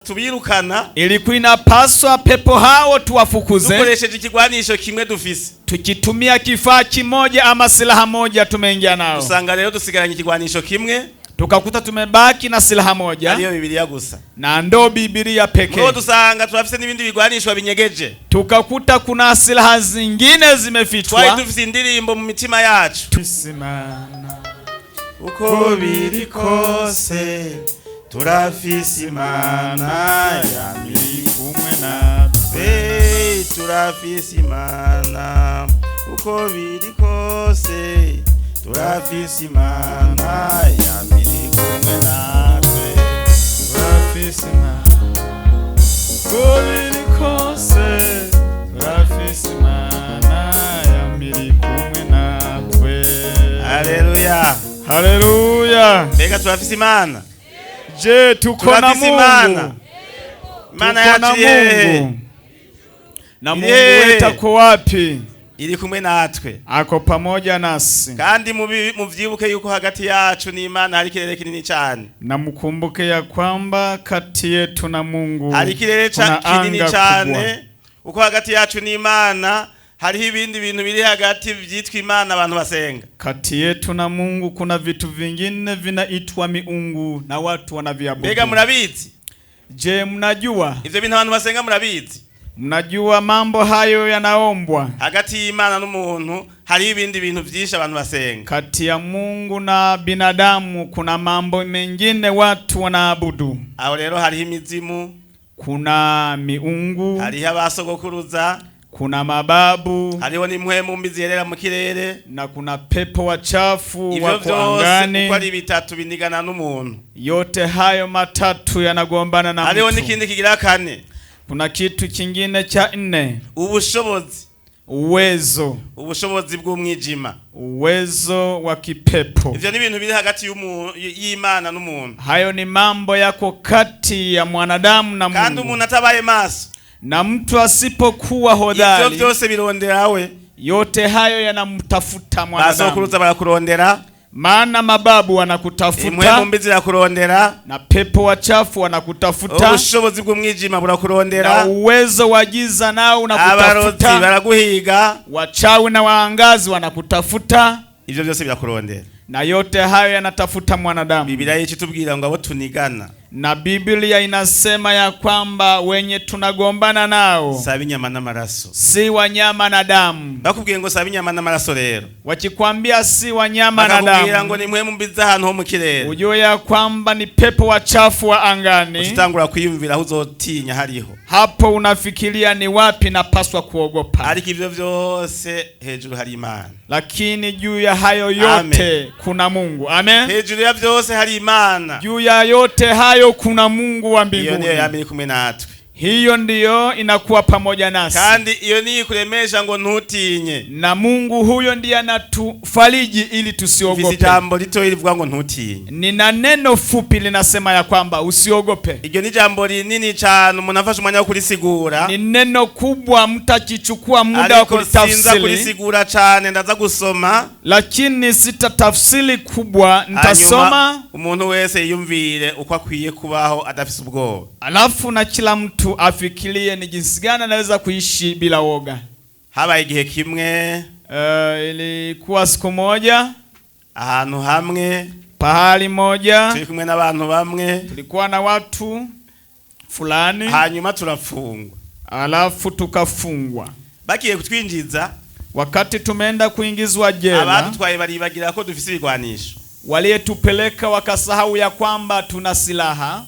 tubirukana, ilikuwa inapaswa pepo hao tuwafukuze dukoresheje ikigwanisho kimwe dufise, tukitumia kifaa kimoja ama silaha moja tumeingia nao. Usanga rero dusigaranye ikigwanisho kimwe, tukakuta tumebaki na silaha moja, ariyo Biblia gusa, na ndo Biblia pekee. Ngo dusanga turafise n'ibindi bigwanisho binyegeje, tukakuta kuna silaha zingine zimefichwa. Twari dufise indirimbo mu mitima yacu, tusimana uko biri kose turafise Imana yamiri kumwe natwe, turafise Imana uko biri kose turafise Imana yamiri kumwe natwe, turafise Imana uko biri kose turafise Imana yamiri kumwe natwe. Haleluya, haleluya. Mbega turafise Imana? Je, tuko na Mungu? Imana yacu yehe? Na Mungu wetu ako wapi? Iri kumwe natwe, ako pamoja nasi. Kandi muvyibuke yuko hagati yacu ni Imana hari kirere kinini cyane. Na mukumbuke ya kwamba kati yetu na Mungu hari kirere kinini cyane. Uko hagati yacu ni Imana, hariho ibindi bintu biri hagati vyitwa Imana abantu basenga. Kati yetu na Mungu kuna vitu vingine vinaitwa miungu na watu wanaviabudu. Mbega murabizi? Je, mnajua? Ivyo bintu abantu basenga murabizi? Mnajua mambo hayo yanaombwa? Hagati y'Imana n'umuntu hari ibindi bintu vyinshi abantu basenga. Kati ya Mungu na binadamu kuna mambo mengine watu wanaabudu. Aho rero hariho imizimu, kuna miungu, hariho abasogokuruza, kuna mababu, hariho n'impwemu mbi zerera mu kirere, na kuna pepo wachafu wako angani. Uko ari bitatu binigana n'umuntu. Yote hayo matatu yanagombana na mtu. Hariho n'ikindi kigira kane. Kuna kitu kingine cha nne. Ubushobozi. Uwezo. Ubushobozi bw'umwijima. Uwezo wa kipepo. Ivyo ni ibintu biri hagati y'Imana n'umuntu. Hayo ni mambo yako kati ya mwanadamu na Mungu. Kandi umuntu atabaye maso, na mtu asipokuwa hodari, ivyo vyose bironderawe. Yote hayo yanamtafuta mwanadamu. Basokuruza barakurondera, maana mababu wanakutafuta, impwemu mbi zirakurondera, na pepo wachafu wanakutafuta, ubushobozi bw'umwijima burakurondera, na uwezo wa giza nao unakutafuta, abarozi baraguhiga, wachawi na waangazi wanakutafuta. Ivyo byose birakurondera, na yote hayo yanatafuta mwanadamu. Biblia yetu tubwira ngo abo tunigana, na Biblia inasema ya kwamba wenye tunagombana nao sabi nyama na maraso, si wanyama na damu. Bakubwiye ngo sabi nyama na maraso rero, wakikwambia si wanyama na damu, bakubwira ngo ni mpwemu mbi z'ahantu ho mu kirere, ujue ya kwamba ni pepo wachafu wa angani, utangura kwiyumvira aho uzotinya hariho. Hapo unafikiria ni wapi napaswa kuogopa. Ariko ivyo vyose hejuru hari Imana. Lakini juu ya hayo yote, amen, kuna Mungu. Amen. Hejuru ya vyose hari Imana. Juu ya yote hayo kuna Mungu wa mbinguni. Hiyo ndiyo yamiri kumwe natwe. Hiyo ndiyo inakuwa pamoja nasi. Kandi iyo ni kuremesha ngo ntutinye. Na Mungu huyo ndiye anatufariji ili tusiogope. Visi jambo lito ilivuga ngo ntutinye. Nina neno fupi linasema ya kwamba usiogope. Iryo ni jambo rinini cyane umuntu afashe umwanya wo kurisigura. Ni neno kubwa mtakichukua muda wa kulitafsiri. Sinza kurisigura cyane ndaza gusoma. Lakini sitatafsiri kubwa, nitasoma. Umuntu wese yumvire uko akwiye kubaho adafise ubwoba. Alafu na kila mtu afikirie ni jinsi gani anaweza kuishi bila woga. Haba igihe kimwe, ilikuwa siku moja, ahantu hamwe, pahali moja, turi kumwe n'abantu bamwe, tulikuwa na watu fulani, hanyuma turafungwa. Alafu tukafungwa. Bakiye kutwinjiza, wakati tumeenda kuingizwa jela, abantu twaye baribagira ko dufise ibigwanisho. Waliyetupeleka wakasahau ya kwamba tuna silaha.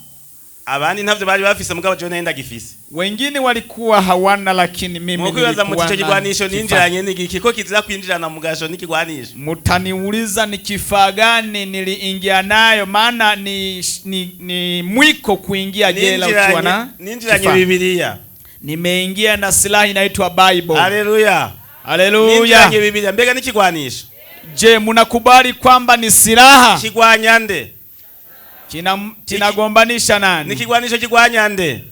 Abandi ntavyo bari bafise mugabo je nenda gifise. Wengine walikuwa hawana, lakini mimi nilikuwa na kigwanisho ninjiranye n'igiki ko kizira kwinjirana mu gasho n'ikigwanisho. Mutaniuliza ni kifaa gani niliingia nayo, maana ni mwiko kuingia jela ukiwa na ninjiranye Biblia. Nimeingia na silaha inaitwa Bible. Haleluya. Haleluya. Ninjiranye Biblia. Mbega ni kigwanisho. Je, mnakubali kwamba ni silaha? Kigwanya nde? Kinagombanisha nani? Ni kigwanisho kigwanya nde?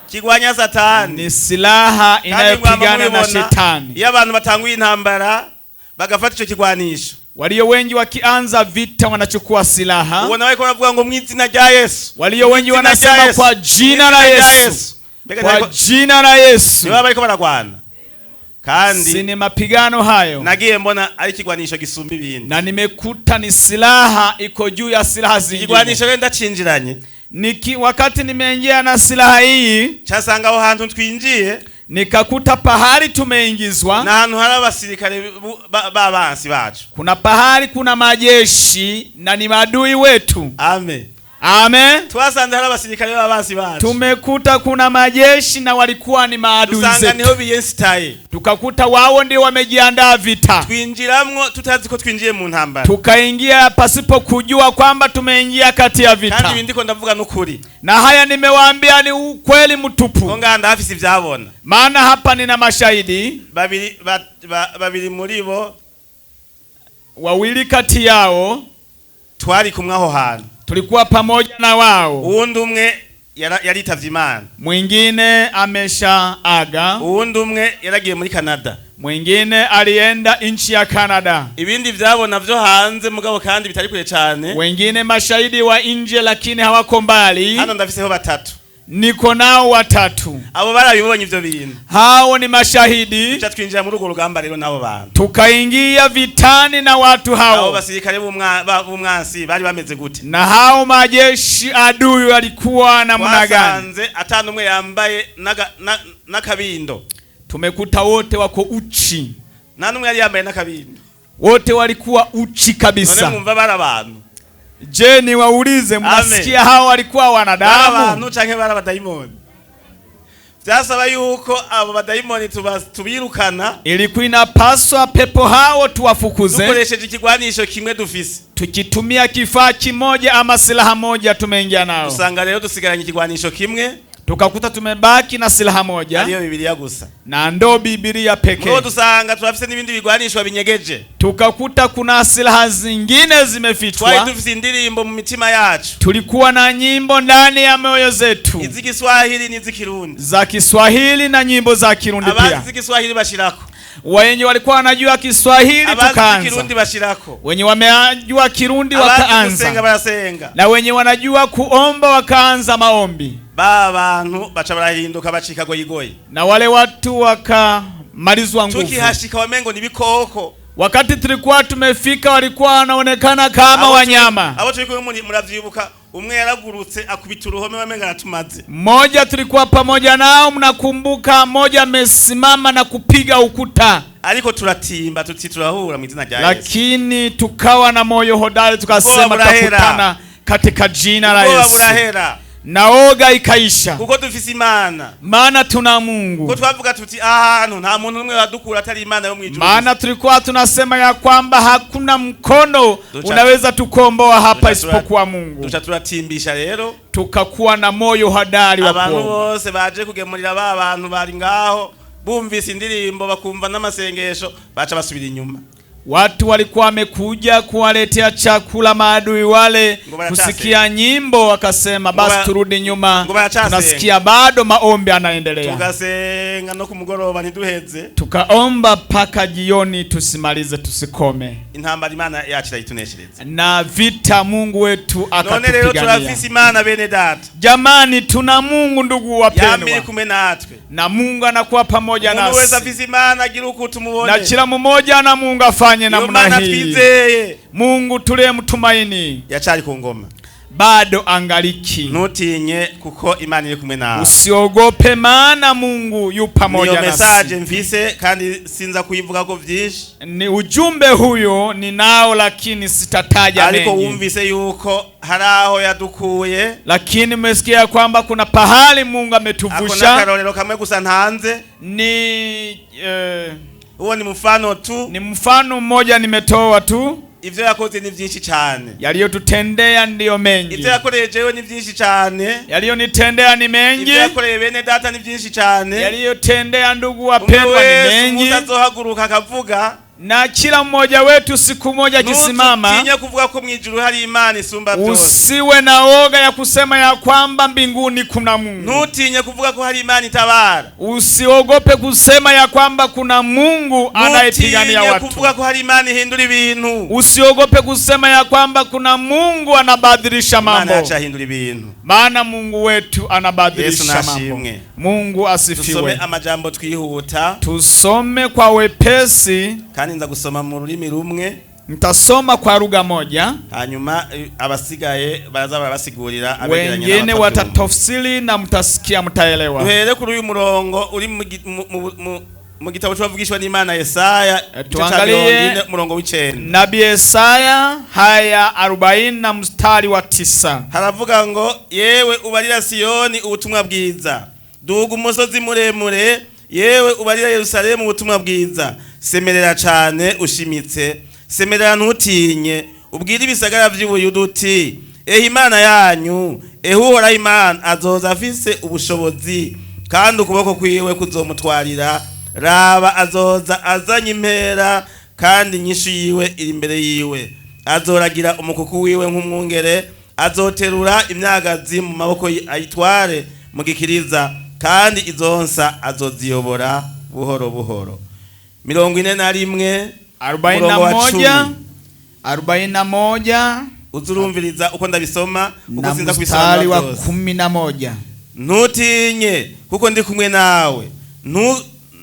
Kigwanya Satani. Ni silaha inayopigana na Shetani. Iyo abantu batanguye intambara bagafata ico kigwanisho, Walio wengi wakianza vita wanachukua silaha. Uona wako wanavuga ngo mwizina rya Yesu. Walio wengi wanasema kwa jina la Yesu. Kwa jina la Yesu. Ni baba iko baragwana. Kandi si ni mapigano hayo. Nagiye mbona ari kigwanisho gisumba ibindi. Na nimekuta ni silaha iko juu ya silaha zingine. Kigwanisho wenda cinjiranye. Wakati nimeingia na silaha hii, chasanga aho hantu twinjiye, nikakuta pahali tumeingizwa na hantu hari abasirikare b'abansi bacu. Kuna pahali kuna majeshi na ni maadui wetu. Amen. Amen. Twasanze hari abasirikare b'abansi bacu. Tumekuta kuna majeshi na walikuwa ni maadui zetu. Tusanga niho biyensitaye. Tukakuta wao ndio wamejiandaa vita. Twinjiramwo tutazi ko twinjiye mu ntambara. Tukaingia pasipo kujua kwamba tumeingia kati ya vita. Kandi ndiko ndavuga n'ukuri. Na haya nimewaambia ni ukweli mtupu. Nganda hafisi vyabona. Maana hapa nina mashahidi. Babiri muri bo, wawili kati yao twari kumwe aho hantu. Tulikuwa pamoja na wao. Uwundi umwe yaritavye Imana. Mwingine ameshaaga. Uwundi umwe yaragiye muri Canada. Mwingine alienda nchi ya Canada. Ibindi vyabona vyo hanze mugabo kandi bitari kure cyane. Wengine mashahidi wa nje lakini hawako mbali. Hano ndafiseho batatu. Niko nao watatu. Abo barabibonye ivyo bintu. Hao ni mashahidi. Tuca twinjira muri ugo rugamba rero nabo bantu. Tukaingia vitani na watu hao. Hao basirikare b'umwansi bari bameze gute? Na hao majeshi adui walikuwa namna gani? Wasanze atanu umwe yambaye nakabindo. Tumekuta wote wako uchi. Nani umwe yari yambaye nakabindo? Wote walikuwa uchi kabisa. None mwumva barabantu. Je, ni waulize mnasikia hao walikuwa wanadamu? Abantu canke barabadaimoni? Vyasaba yuko abo badaimoni tubirukana. Ilikuwa inapaswa pepo hao tuwafukuze. Dukoresheje ikigwanisho kimwe dufise. Tukitumia kifaa kimoja ama silaha moja tumeingia nao. Usanga rero dusigaranye ikigwanisho kimwe. Tukakuta tumebaki na silaha moja. Aliyo Biblia gusa. Na ndo Biblia pekee. Ngo dusanga turafise n'ibindi bigwanishwa binyegeje. Tukakuta kuna silaha zingine zimefichwa. Twari dufise indirimbo mu mitima yacu. Tulikuwa na nyimbo ndani ya moyo zetu. Izi Kiswahili n'izi Kirundi. Za Kiswahili na nyimbo za Kirundi pia. Abazi Kiswahili bashirako. Wenye walikuwa wanajua Kiswahili tukaanza. Abazi Kirundi bashirako. Wenye wamejua Kirundi wakaanza. Kusenga barasenga. Na wenye wanajua kuomba wakaanza maombi. Bantu baca barahinduka bacika goyigoyi. Na wale watu wakamalizwa nguvu. Tukihashika wamengo ni bikoko. Wakati tulikuwa tumefika walikuwa wanaonekana kama wanyama. Abo tulikuwa muravyibuka umwe yaragurutse akubita uruhome wamenga natumaze. Mmoja tulikuwa pamoja nao mnakumbuka, mmoja amesimama na kupiga ukuta. Aliko turatimba turahura mu izina rya Yesu. Lakini tukawa na moyo hodari tukasema tutakutana katika jina la Yesu. Naoga ikaisha. Kuko dufise Imana. Maana tuna Mungu. Kuko twavuga tuti nta muntu umwe wadukura atari Imana yo mwijuru. Maana tulikuwa tunasema ya kwamba hakuna mkono unaweza tukomboa hapa isipokuwa Mungu. Tucha turatimbisha rero. Tukakuwa na moyo hodari wa kuomba. Abantu bose baje kugemurira abantu bari ngaho bumvise indirimbo bakumva n'amasengesho baca basubira inyuma. Watu walikuwa wamekuja kuwaletea chakula maadui wale, kusikia nyimbo wakasema basi turudi nyuma. Tunasikia bado maombi yanaendelea. Tukasenga no kumugoroba ntiduheze. Tukaomba paka jioni tusimalize tusikome. Intambara Imana yacu ituneshereza. Na vita Mungu wetu akatupigania. None rero turafise Imana bene data. Jamani tuna Mungu ndugu wapendwa. Yamiri kumwe natwe. Na Mungu anakuwa pamoja nasi. Mungu weza afise Imana agira uko tumubone. Na kila mmoja na Mungu afanye namna hii. Mungu tule mtumaini. Yacari ku ngoma. Bado angaliki. Nutinye kuko Imana iri kumwe nawe. Usiogope maana Mungu yu pamoja nasi. Niyo message mfise kandi sinza kuyivuga ko vyinshi. Ni ujumbe huyo ninao lakini sitataja mengi. Aliko wumvise yuko haraho yadukuye. Lakini mmesikia kwamba kuna pahali Mungu ametuvusha. Akona karorero kamwe gusa ntanze. Uwo ni mfano tu. Ni mfano mmoja nimetoa tu. Ivyo yakoze ni vyinshi cyane. Yaliyotutendea ndiyo mengi. Ivyo yakoreye jewe ni vyinshi cyane. Yaliyonitendea ni mengi. Ivyo yakoreye bene data ni vyinshi cyane. Yaliyotendea ndugu wapendwa ni mengi. Musa azohaguruka akavuga na kila mmoja wetu siku moja kisimama. Nutinye kuvuga ko mwijuru hari Imana isumba byose. Usiwe na woga ya kusema ya kwamba mbinguni kuna Mungu. Nutinye kuvuga ko hari Imana itabara. Usiogope kusema ya kwamba kuna Mungu anayepigania watu. Nutinye kuvuga ko hari Imana ihindura ibintu. Usiogope kusema ya kwamba kuna Mungu anabadilisha mambo. Imana yachahindura ibintu. Maana Mungu wetu anabadilisha mambo. Mungu asifiwe. Tusome amajambo twihuta. Tusome kwa wepesi. Kandi nza gusoma mu rurimi rumwe. Mtasoma kwa lugha moja. Hanyuma abasigaye baraza barabasigurira abegeranye na wengine watatafsiri na mtasikia mtaelewa. Duhere kuri uyu murongo uri mu gitabo cy'abavugishwa n'Imana Yesaya. Tuangalie murongo w'icenda. Nabii Yesaya haya 40 na mstari wa 9. Haravuga ngo yewe ubarira Siyoni ubutumwa bwiza. Duga umusozi muremure yewe ubarira Yerusalemu ubutumwa bwiza. Semerera cyane ushimitse. Semerera ntutinye. Ubwira ibisagara by'Ubuyuda uti Imana yanyu Uhoraho Imana azoza afise ubushobozi kandi ukuboko kwiwe kuzomutwarira. Raba azoza azanye impera kandi nyinshi yiwe iri imbere yiwe. Azoragira umukuku wiwe nk'umwungere. Azoterura imyagazi mu maboko ayitware mu gikiriza kandi izonsa azoziyobora buhoro buhoro. 41 41 uzurumviriza uko ndabisoma uko sinza kubisoma wa 11. Ntutinye kuko ndi kumwe nawe.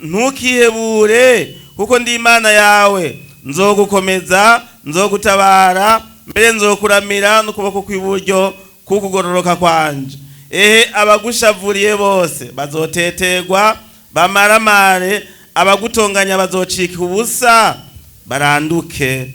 Ntukihebure kuko ndi Imana yawe. Nzogukomeza, nzogutabara, mbere nzokuramira n'ukuboko kw'iburyo kukugororoka kwanje. Abagushavuriye bose bazotetegwa bamaramare. Abagutonganya bazocika ubusa baranduke.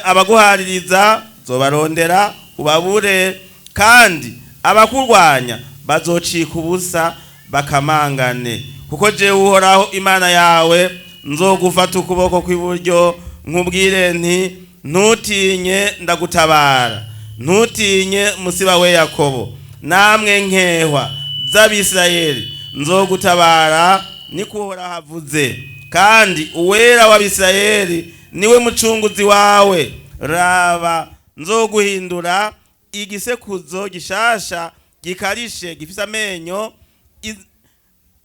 Abaguhaririza zobarondera ubabure kandi abakurwanya bazocika ubusa bakamangane. Kuko jewe Uhoraho Imana yawe nzogufata ukuboko kw'iburyo nkubwire nti ntutinye ndagutabara. Ntutinye musiba we Yakobo namwe nkehwa z'Abisirayeli nzogutabara niko Uhoraho avuze. Kandi uwera w'Abisirayeli niwe mucunguzi wawe. Raba nzoguhindura igisekuzo gishasha gikarishe gifise amenyo.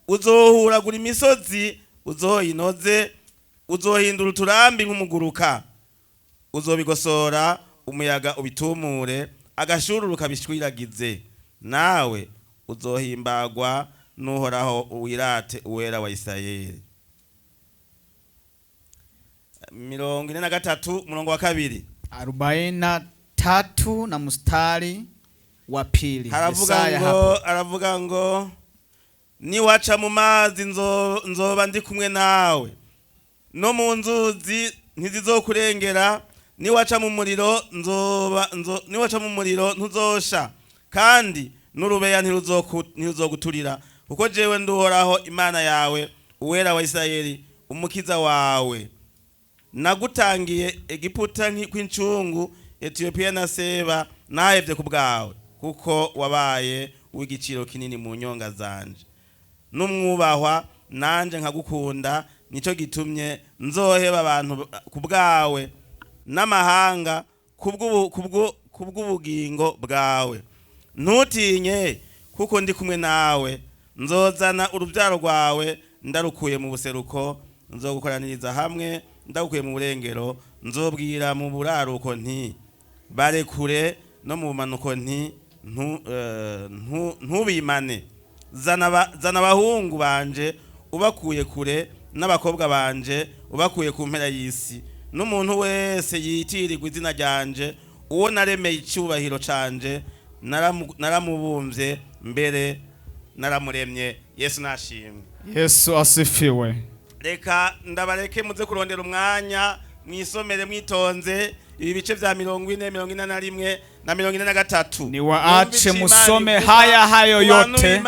Uzohuragura imisozi uzoyinoze. Uzohindura uturambi nk'umuguruka. Uzobigosora umuyaga ubitumure agashururu kabishwiragize. Nawe uzohimbagwa n'Uhoraho wirate uwera wa Isirayeli. 43 murongo wa 2. 43 na mstari wa 2. Aravuga ngo niwaca mu mazi nzoba ndi kumwe nawe. No mu nzuzi ntizizokurengera. Niwaca mu muriro niwaca mu muriro ntuzosha kandi n'urubeya ntiruzoguturira. Kuko jewe ndi Uhoraho Imana yawe uwera wa Isirayeli umukiza wawe. Nagutangiye Egiputa nk'incungu Ethiopia na Seba nahevye kubwawe. Kuko wabaye w'igiciro kinini mu nyonga zanje. N'umwubahwa nanje nkagukunda nico gitumye nzoheba abantu kubwawe n'amahanga kubw'ubugingo bwawe. Ntutinye kuko ndi kumwe nawe. Nzozana urubyaro rwawe ndarukuye mu buseruko. Nzogukoraniriza hamwe ndagukuye mu burengero. Nzobwira mu buraruko nti bare kure no mu manuko nti ntubimane. Zana abahungu banje ubakuye kure n'abakobwa banje ubakuye ku mpera y'isi. N'umuntu wese yitirirwa izina ryanje uwo naremeye icyubahiro canje naramubumvye mbere naramuremye. Yesu nashimwe. Yesu asifiwe. Reka ndabareke muze kurondera umwanya mwisomere mwitonze ibi bice vya 40, 41 na 43. Ni waache musome haya hayo yote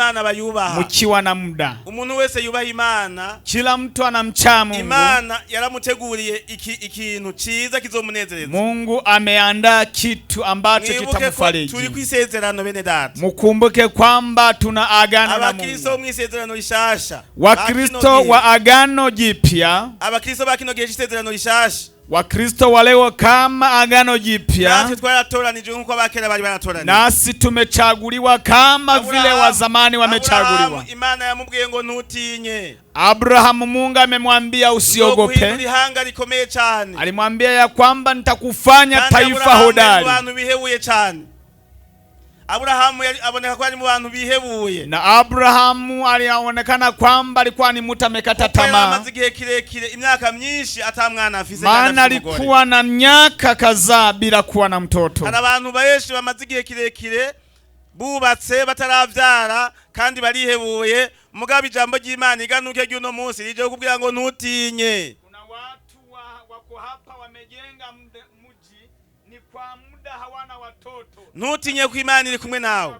mukiwa na muda. Umuntu wese yubaha Imana, kila mtu anamcha Mungu. Imana yaramuteguriye ikintu ciza kizomunezereza. Mungu ameandaa kitu ambacho kitamfariji. Turi kwisezerano bene data. Mukumbuke kwamba tuna agano na Mungu. Abakristo mwisezerano rishasha. Wakristo wa agano jipya. Abakristo bakino gihe c'isezerano rishasha. Wakristo waleo kama agano jipya. Nasi tumechaguliwa kama vile wa zamani wamechaguliwa. Imana yamubwiye ngo ntutinye. Abrahamu Mungu amemwambia usiogope. Alimwambia ya kwamba nitakufanya taifa hodari. Abrahamu aboneka kwa ni mu bantu bihebuye. Na Abrahamu alionekana kwamba alikuwa ni mtu amekata tamaa. Amazigihe kirekire imyaka myinshi atamwana afise. Maana alikuwa na miaka kadhaa bila kuwa na mtoto. Kana abantu bayeshi bamazigihe kirekire bubatse bataravyara kandi barihebuye, mugabo ijambo ry'Imana iganuke ry'uno munsi rije kubwira ngo ntutinye. Kuna watu wako hapa wamejenga mji ni kwa muda hawana watoto. Ntutinye ko Imana iri kumwe nawe.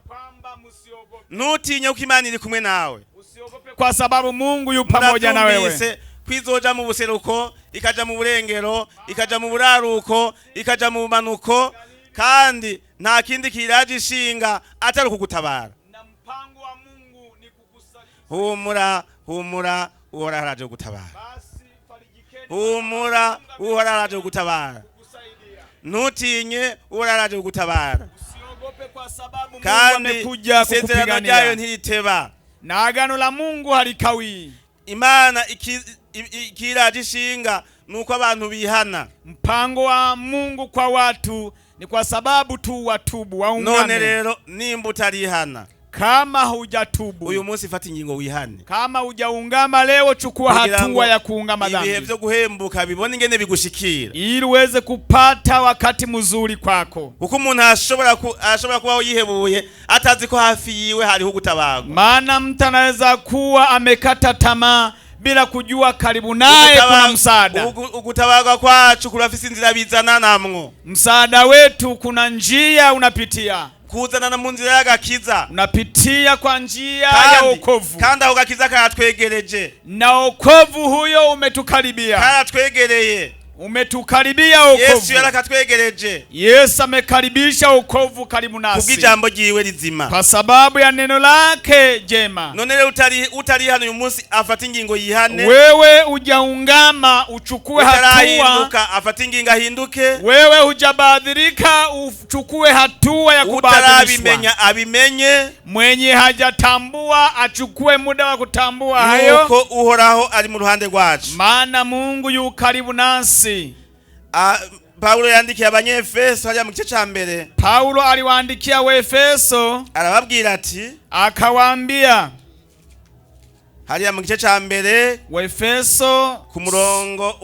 Ntutinye ko Imana iri kumwe nawe. Usiogope kwa sababu Mungu yu pamoja na wewe. Kwizoja mu buseruko, ikaja mu burengero, ikaja mu buraruko, ikaja mu manuko, kandi nta kindi kiraje ishinga atari kugutabara. Na mpango wa Mungu ni kukusaidia. Humura, humura, uhora haraje kugutabara. Humura, uhora haraje kugutabara. Ntutinye, uhora haraje kugutabara. Usiogope kwa sababu Mungu amekuja kukupigania. Ntiriteba. Na agano la Mungu halikawi. Imana ikiraje ishinga nuko abantu bihana. Mpango wa Mungu kwa watu ni kwa sababu tu watubu waungane. None rero nimba utarihana, kama hujatubu uyu munsi fata ingingo wihane. Kama hujaungama leo chukua hatua ya kuungama dhambi. Ibihe byo guhembuka bibone ingene bigushikira, ili uweze kupata wakati mzuri kwako. Kuko umuntu ashobora kuba yihebuye atazi ko hafi yiwe hariho gutabagwa. Maana mtu anaweza kuwa amekata tamaa bila kujua karibu naye kuna msaada. Ugutabagwa kwacu kurafise inzira bizana namwo. Msaada wetu kuna njia unapitia. Kuzana na munzira y'agakiza. Unapitia kwa njia ya wokovu. Kandi aho gakiza karatwegereje. Na wokovu huyo umetukaribia. Karatwegereye. Umetukaribia wokovu. Yesu yarakatwegereje. Yesu amekaribisha wokovu karibu nasi. Kubwijambo jiwe rizima. Kwa sababu ya neno lake jema. None utari hano uyu munsi afata ingingo yihane. Wewe hujaungama uchukue hatua. Afata ingingo ahinduke. Wewe hujabadilika uchukue hatua ya kubadilishwa. Abimenye. Mwenye hajatambua achukue muda wa kutambua hayo. Nuko uhoraho ari mu ruhande rwacu. Maana Mungu yu karibu nasi. Paulo yandikiye abanyefeso hariya mu gice ca mbere. Paulo aliwaandikia Waefeso, arababwira ati, akawaambia hariya mu gice ca mbere Waefeso ku murongo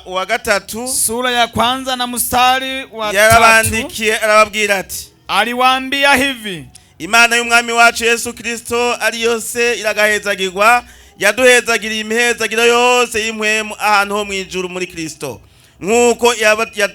wa gatatu, sura ya kwanza na mstari wa 3, yarabandikiye arababwira ati, aliwaambia hivi: Imana y'umwami wacu Yesu Kristo ari yose iragahezagirwa, yaduhezagiriye imihezagiro yose y'impwemu ahantu ho mwijuru muri Kristo,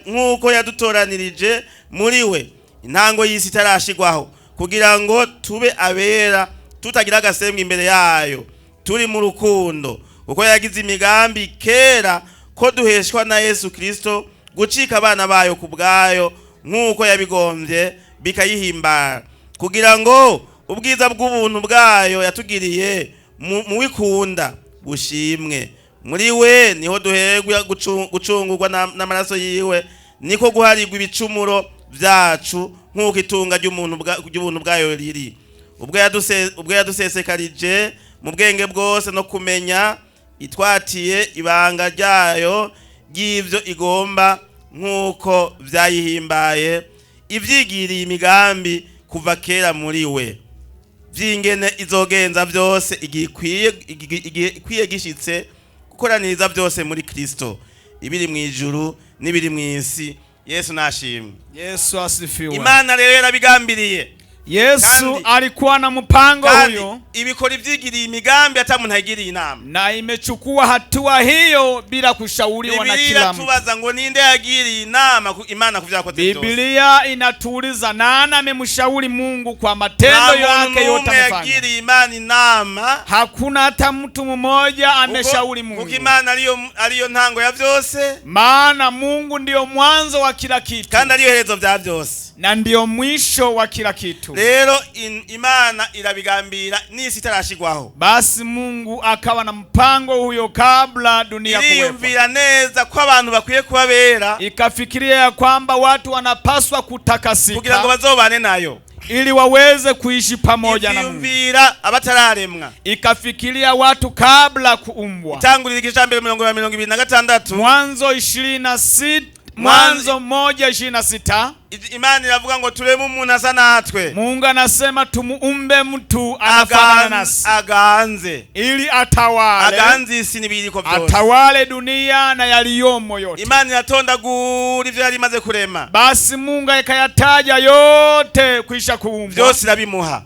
nkuko yadutoranirije muri we intango y'isi itarashigwaho, kugira ngo tube abera tutagira agasembwa imbere yayo, turi mu rukundo, uko yagize imigambi kera ko duheshwa na Yesu Kristo gucika abana bayo kubwayo, nkuko yabigombye bikayihimbara, kugira ngo ubwiza bw'ubuntu bwayo yatugiriye mu wikunda bushimwe. Muri we niho duherwa gucungurwa n'amaraso yiwe, niko guharirwa ibicumuro byacu nkuko itunga ry'ubuntu bwayo riri, ubwo yadusesekarije mu bwenge bwose no kumenya, itwatiye ibanga ryayo ry'ivyo igomba, nkuko vyayihimbaye ivyigiriye imigambi kuva kera muri we, vyingene izogenza byose igiye gishitse gukoraniriza byose muri Kristo, ibiri mu ijuru n'ibiri mu isi. Yesu nashimwe. Yesu asifiwe. Imana rero yarabigambiriye. Yesu alikuwa na mpango huyo, ibikora ivyigiriye imigambi hata umuntu ayigiriye inama, na imechukua hatua hiyo bila kushauriwa na kila mtu. Tubaza ngo ninde yagiriye inama Imana kuvyakoze byose. Biblia inatuuliza nani amemshauri Mungu kwa matendo yake yote amefanya. Yagiriye Imana inama, hakuna hata mtu mmoja ameshauri Mungu. Kuko Imana aliyo ntango ya vyose, maana Mungu ndio mwanzo wa kila kitu, kandi aliyo herezo vya vyose, na ndio mwisho wa kila kitu. Rero Imana irabigambira n'isi itarashigwaho. Basi Mungu akawa na mpango huyo kabla dunia kuwepo. Iriyumvira neza ko abantu bakwiye kuba bera, ikafikiria ya kwamba watu wanapaswa kutakasika kugira ngo bazobane nayo, ili waweze kuishi pamoja na Mungu. Iriyumvira abatararemwa, ikafikiria watu kabla kuumbwa. Itangurira igice cya mbere 26, Mwanzo 26, Mwanzo 1:26. Imana iravuga ngo tureme umuntu asa natwe. Mungu anasema tumuumbe mtu anafanana nasi, aganze, ili atawale, aganze isi n'ibiriko byose, atawale dunia na yaliyomo yote. Imana iratondagura ivyo yari imaze kurema. Basi Mungu akayataja yote kuisha kuumba, byose irabimuha,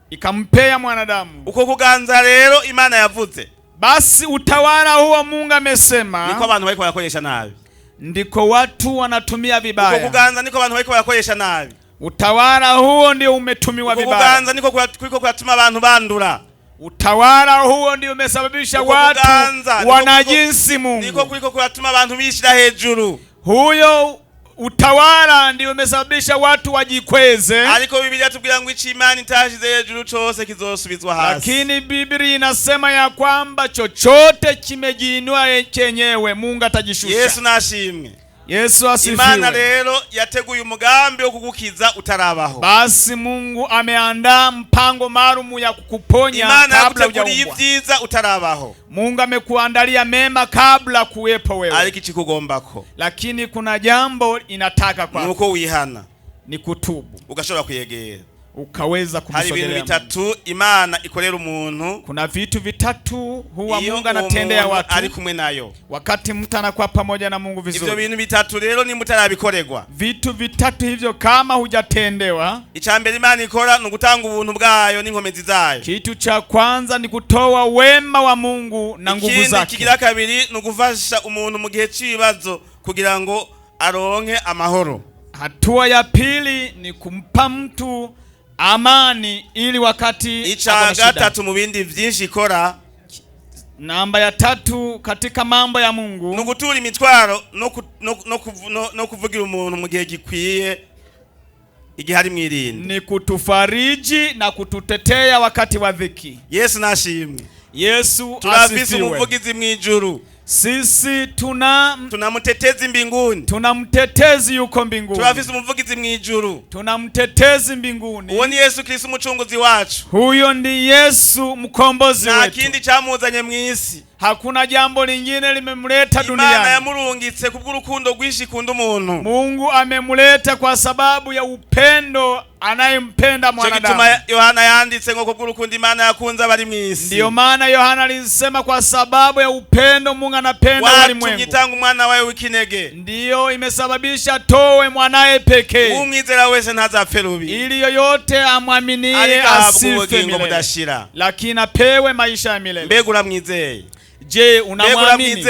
ikampea mwanadamu. Uko kuganza rero Imana yavuze. Basi utawala huo Mungu amesema niko abantu bariko barakoresha nabi, ndiko watu wanatumia vibaya. Uko kuganza niko abantu bariko barakoresha nabi. Utawala huo ndio umetumiwa vibaya. Uko kuganza niko kuratuma abantu bandura. Utawala huo ndio umesababisha watu wanajinsi Mungu. Niko kuratuma abantu bishira hejuru. Huyo utawala ndio umesababisha watu wajikweze. Aliko Biblia tubwira ngo ichi Imana itashize hejuru cyose kizosubizwa hasi. Lakini Biblia inasema ya kwamba chochote kimejiinua chenyewe Mungu atajishusha. Yesu nashimwe. Yesu asifiwe. Imana rero yateguye umugambi wo kugukiza utarabaho. Basi Mungu ameandaa mpango maalum ya kukuponya kabla hujaumbwa. Ibyiza utarabaho. Mungu amekuandalia mema kabla kuwepo wewe. Ariko ikikugombako, lakini kuna jambo inataka kwako, nuko wihana, ni kutubu, ugashobora kuyegera, ukaweza kumsogelea. Hari ibintu bitatu Imana ikorera umuntu. Kuna vitu vitatu huwa Mungu anatendea watu ari kumwe nayo, wakati mtu anakuwa pamoja na Mungu vizuri. Ivyo bintu bitatu rero ni mutarabikorerwa. Vitu vitatu hivyo kama hujatendewa, icambere Imana ikora no gutanga ubuntu bwayo n'inkomezi zayo. Kitu cha kwanza ni kutoa wema wa Mungu na nguvu zake. Kigira kabiri no gufasha umuntu mu gihe cy'ibibazo kugira ngo aronke amahoro. Hatua ya pili ni kumpa mtu amani ili wakati icha gatatu mu bindi vyinshi ikora. Namba ya tatu katika mambo ya Mungu nugutura imitwaro no kuvugira umuntu mu gihe gikwiye igihe hari mwirinde, ni kutufariji na kututetea wakati wa dhiki. Yesu nashimwe. Yesu turafise umuvugizi mwijuru. Sisi tuna mtetezi mbinguni. Tuna mtetezi yuko mbinguni. Turafise umuvugizi mwijuru. Tuna mtetezi mbinguni. Uwo ni Yesu Kristo umucunguzi wacu. Huyo ndi Yesu mkombozi wetu. Na kindi cyamuzanye mwisi. Hakuna jambo lingine limemleta duniani. Imana yamurungitse kubw'urukundo rwishi kunda umuntu. Mungu amemleta kwa sababu ya upendo anayempenda mwanadamu. Chokituma Yohana yanditse ngo kubw'urukundo Imana yakunze abari mwisi. Ndio maana Yohana alisema kwa sababu ya upendo Mungu anapenda walimwengu. Watumyitanga umwana wawe w'ikinege. Ndio imesababisha towe mwanae pekee. Umwizera wese ntazapfe rubi. Ili yoyote amwaminie asife milele, lakini apewe maisha ya milele. Mbega uramwizeye? Je, unamwamini?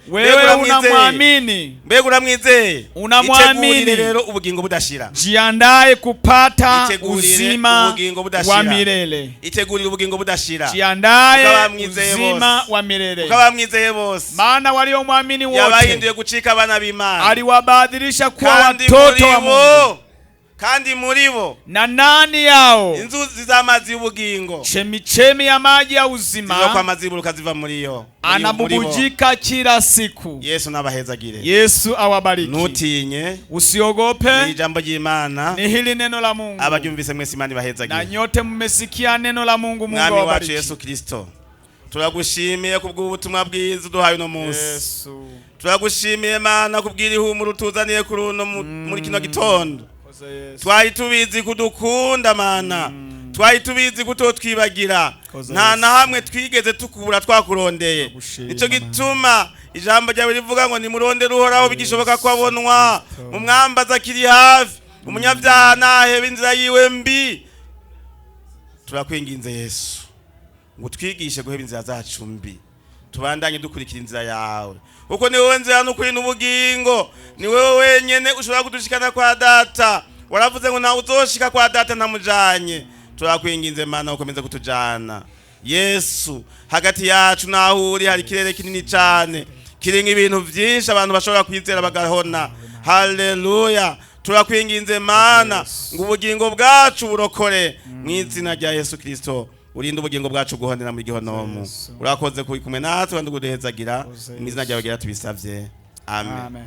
Wewe unamwamini? Mbega uramwizeye? Unamwamini? Rero ubugingo budashira. Jiandae kupata uzima wa milele. Itegurire ubugingo budashira. Jiandae uzima wa milele. Ukabamwizeye bose. Maana waliomwamini wote yabahinduye gucika abana b'Imana. Aliwabadilisha kuwa watoto wa Mungu. Kandi muribo na nani yao inzuzi z'amazi y'ubugingo, chemichemi ya maji ya uzima ziva kwa maziburuka ziva muriyo, anabubujika kila siku. Yesu nabahezagire. Yesu awabariki. Nutinye, usiogope. Ni jambo ry'Imana. Ni hili neno la Mungu. Abaryumvise mwese Imana ibahezagire. Na nyote mmesikia neno la Mungu. Mungu awabariki. Mwami wacu Yesu Kristo, turagushimiye kubw'ubutumwa bwiza duhaye no munsi. Yesu, turagushimiye Mana kubw'iri humuru tuzaniye kuri uno muri kino gitondo. Twari tubizi kudukunda Mana. Twari tubizi kutotwibagira. Nta na hamwe twigeze tukubura twakurondeye. Nico gituma ijambo ryawe rivuga ngo nimurondere Uhoraho bigishoboka ko abonwa, mu mwambaza kiri hafi. umunyabyaha naheba inzira yiwe mbi. Turakwinginze Yesu ngo twigishe guheba inzira zacu mbi, tubandanye dukurikira inzira yawe, kuko ni wowe nzira n'ukuri n'ubugingo, ni wowe wenyene ushobora kudushikana kwa data. Waravuze ngo ntawe uzoshika kwa data ntamujanye. Turakwinginze Mana ukomeze kutujana Yesu. Hagati yacu naho uri hari ikirere kinini cyane kiringa ibintu byinshi abantu bashobora kwizera bagahona. Haleluya. Turakwinginze Mana ngo ubugingo bwacu burokore mu izina rya Yesu Kristo. Urinde ubugingo bwacu guhondera muri gihonomu. Urakoze kuri kumwe natwe kandi uguhezagira mu izina ryawe tubisavye. Amen.